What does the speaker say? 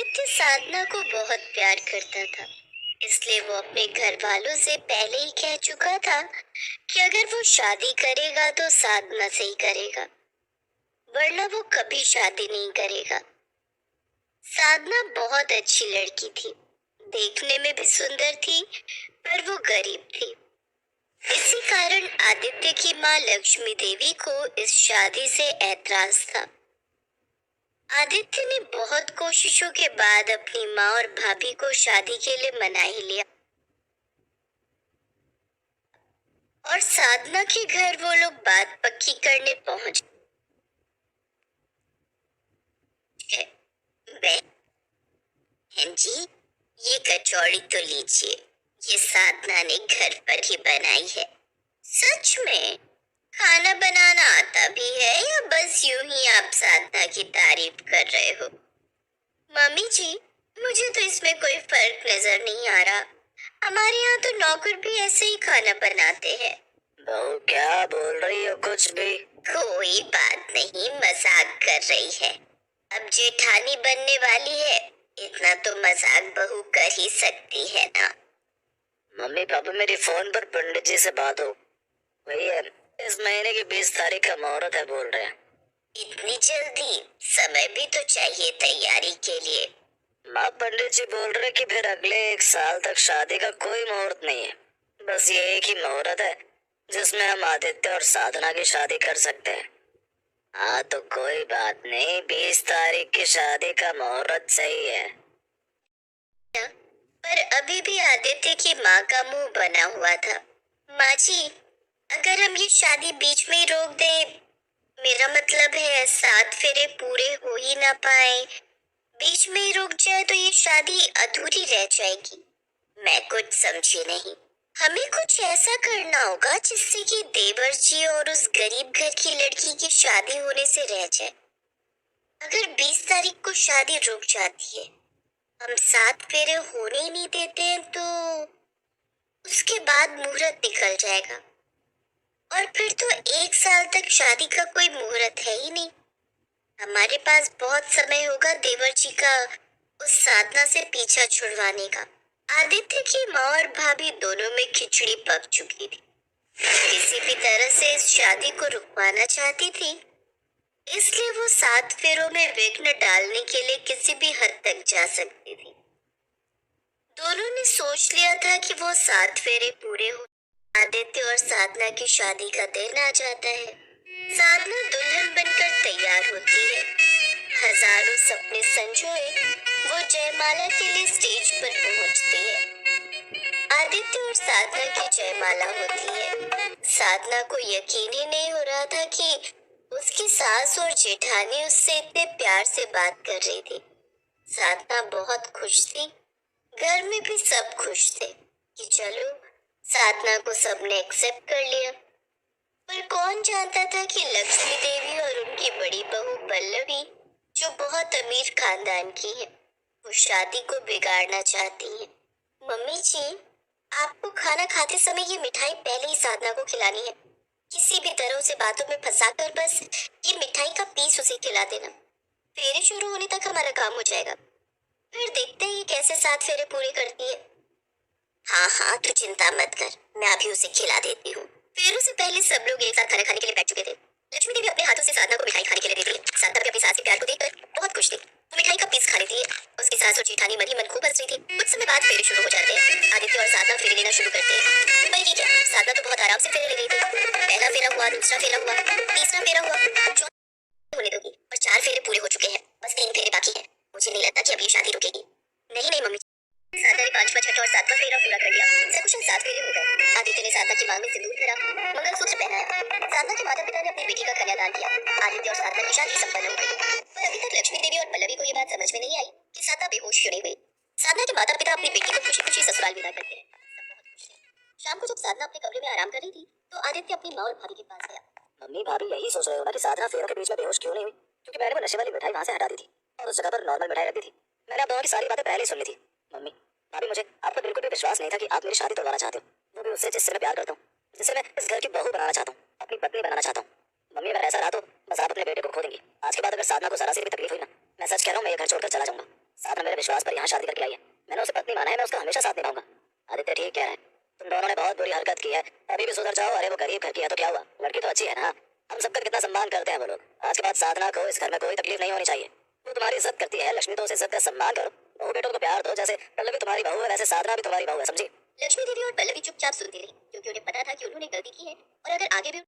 आदित्य साधना को बहुत प्यार करता था, इसलिए वो अपने घर वालों से पहले ही कह चुका था कि अगर वो शादी करेगा तो साधना से ही करेगा, वरना वो कभी शादी नहीं करेगा। साधना बहुत अच्छी लड़की थी, देखने में भी सुंदर थी, पर वो गरीब थी। इसी कारण आदित्य की माँ लक्ष्मी देवी को इस शादी से ऐतराज था। आदित्य ने बहुत कोशिशों के बाद अपनी माँ और भाभी को शादी के लिए मना ही लिया और साधना के घर वो लोग बात पक्की करने पहुंच गए। बहन जी, ये कचौड़ी तो लीजिए, ये साधना ने घर पर ही बनाई है। सच में खाना बनाना आता भी है या बस यूं ही आप साधना की तारीफ कर रहे हो? मम्मी जी, मुझे तो इसमें कोई फर्क नजर नहीं आ रहा। हमारे यहाँ तो नौकर भी ऐसे ही खाना बनाते हैं। बहू क्या बोल रही हो? कुछ भी। कोई बात नहीं, मजाक कर रही है। अब जेठानी बनने वाली है, इतना तो मजाक बहू कर ही सकती है ना। मम्मी पापा, मेरी फोन पर पंडित जी से बात हो वही है। इस महीने की 20 तारीख का मुहूर्त है बोल रहे हैं। इतनी जल्दी? समय भी तो चाहिए तैयारी के लिए। माँ, पंडित जी बोल रहे कि फिर अगले 1 साल तक शादी का कोई मुहूर्त नहीं है। बस ये एक ही मुहूर्त है जिसमें हम आदित्य और साधना की शादी कर सकते हैं। हाँ तो कोई बात नहीं, 20 तारीख की शादी का मुहूर्त सही है। पर अभी भी आदित्य की माँ का मुंह बना हुआ था। माँ जी, अगर हम ये शादी बीच में ही रोक दें, मेरा मतलब है 7 फेरे पूरे हो ही ना पाए, बीच में ही रुक जाए तो ये शादी अधूरी रह जाएगी। मैं कुछ समझी नहीं। हमें कुछ ऐसा करना होगा जिससे कि देवर जी और उस गरीब घर की लड़की की शादी होने से रह जाए। अगर 20 तारीख को शादी रुक जाती है, हम 7 फेरे होने ही नहीं देते हैं, तो उसके बाद मुहूर्त निकल जाएगा और फिर तो 1 साल तक शादी का कोई मुहूर्त है ही नहीं। हमारे पास बहुत समय होगा देवर जी का उस साधना से पीछा छुड़वाने का। आदित्य की माँ और भाभी दोनों में खिचड़ी पक चुकी थी। किसी भी तरह से इस शादी को रुकवाना चाहती थी, इसलिए वो 7 फेरों में विघ्न डालने के लिए किसी भी हद तक जा सकती थी। दोनों ने सोच लिया था कि वो 7 फेरे पूरे हो, आदित्य और साधना की शादी का दिन आ जाता है। साधना दुल्हन बनकर तैयार होती है। हजारों सपने संजोए वो जयमाला के लिए स्टेज पर पहुंचती है। आदित्य और साधना की जयमाला होती है। साधना को यकीन ही नहीं हो रहा था कि उसकी सास और जेठानी उससे इतने प्यार से बात कर रही थी। साधना बहुत खुश थी, घर में भी सब खुश थे कि चलो साधना को सबने एक्सेप्ट कर लिया। पर कौन जानता था कि लक्ष्मी देवी और उनकी बड़ी बहू पल्लवी, जो बहुत अमीर खानदान की है, वो शादी को बिगाड़ना चाहती है। मम्मी जी, आपको खाना खाते समय ये मिठाई पहले ही साधना को खिलानी है। किसी भी तरह उसे बातों में फंसाकर बस ये मिठाई का पीस उसे खिला देना। फेरे शुरू होने तक हमारा काम हो जाएगा, फिर देखते हैं ये कैसे 7 फेरे पूरे करती है। हाँ हाँ, तू चिंता मत कर, मैं अभी उसे खिला देती हूँ। फेरों से पहले सब लोग एक साथ खाना खाने के लिए बैठ चुके थे। लक्ष्मी देवी अपने हाथों से साधना को मिठाई खाने के लिए देती है। साधना भी अपनी सास के प्यार को देखकर बहुत खुश थी। वो मिठाई का पीस खा लेती है। उसकी सास और जेठानी मन ही मन खूब हंस रही थी। कुछ समय बाद फेरे शुरू हो जाते हैं। आदित्य और साधना फेरे लेना शुरू करते हैं। पर ये क्या, साधना तो बहुत आराम से फेरे ले रही थी। पहला फेरा हुआ, दूसरा फेरा हुआ, तीसरा फेरा हुआ, चौथा होने दोगी। और 4 फेरे पूरे हो चुके हैं, बस 3 फेरे बाकी है। मुझे नहीं लगता कि अब ये शादी रुकेगी। नहीं नहीं मम्मी, साधना ने 5वां, 6वां और 7वां फेरा पूरा कर लिया। सकुशल 7 फेरे हो गए। आदित्य ने साधना की मांग में सिंदूर भरा, मंगलसूत्र पहनाया। साधना के माता पिता ने अपनी बेटी का कन्यादान किया। आदित्य और साधना की शादी संपन्न हो गई। पर अभी तक लक्ष्मी देवी और पल्लवी को ये बात समझ में नहीं आई कि साधना बेहोश क्यों नहीं हुई। साधना के माता पिता अपनी बेटी को खुशी खुशी ससुराल विदा करते हैं। सब बहुत खुश थे। शाम को जब साधना अपने कमरे में आराम कर रही थी, तो आदित्य अपनी माँ और भाभी के पास गया। मम्मी भाभी यही सोच रहे हो ना कि साधना फेरों के बीच में बेहोश क्यों नहीं हुई? क्योंकि मैंने वो नशे वाली मिठाई वहां से हटा दी थी और उस जगह पर नॉर्मल मिठाई रख दी थी। मैंने आप दोनों की सारी बातें पहले ही सुन ली थी। मम्मी भाभी, मुझे आपको बिल्कुल भी विश्वास नहीं था कि आप मेरी शादी तोड़वाना चाहते हो, वो भी उससे जिससे मैं प्यार करता हूँ, जिसे मैं इस घर की बहू बनाना चाहता हूँ, अपनी पत्नी बनाना चाहता हूँ। मम्मी, अगर ऐसा रहा तो बस आप अपने बेटे को खो देंगी। आज के बाद अगर साधना को जरा सी भी तकलीफ हुई ना, मैं सच कह रहा हूँ, मैं ये घर छोड़कर चला जाऊंगा। साधना मेरे विश्वास पर यहाँ शादी करके आई है, मैंने उसे पत्नी माना है, मैं उसका हमेशा साथ निभाऊंगा। आदित्य ठीक कह रहा है, तुम दोनों ने बहुत बुरी हरकत की है, अभी भी सुधर जाओ। अरे वो गरीब घर की है तो क्या हुआ, लड़की तो अच्छी है ना, हम सबका कितना सम्मान करते हैं वो लोग। आज के बाद साधना को इस घर में कोई तकलीफ नहीं होनी चाहिए। वो तुम्हारी इज्जत करती है, लक्ष्मी तो उसे इज्जत का सम्मान करो। बहू बेटों को प्यार दो, जैसे पल्लवी तुम्हारी बहू है वैसे साधना भी तुम्हारी बहू है, समझी? लक्ष्मी दीदी और पल्लवी चुपचाप सुनती रही क्योंकि उन्हें पता था कि उन्होंने गलती की है और अगर आगे भी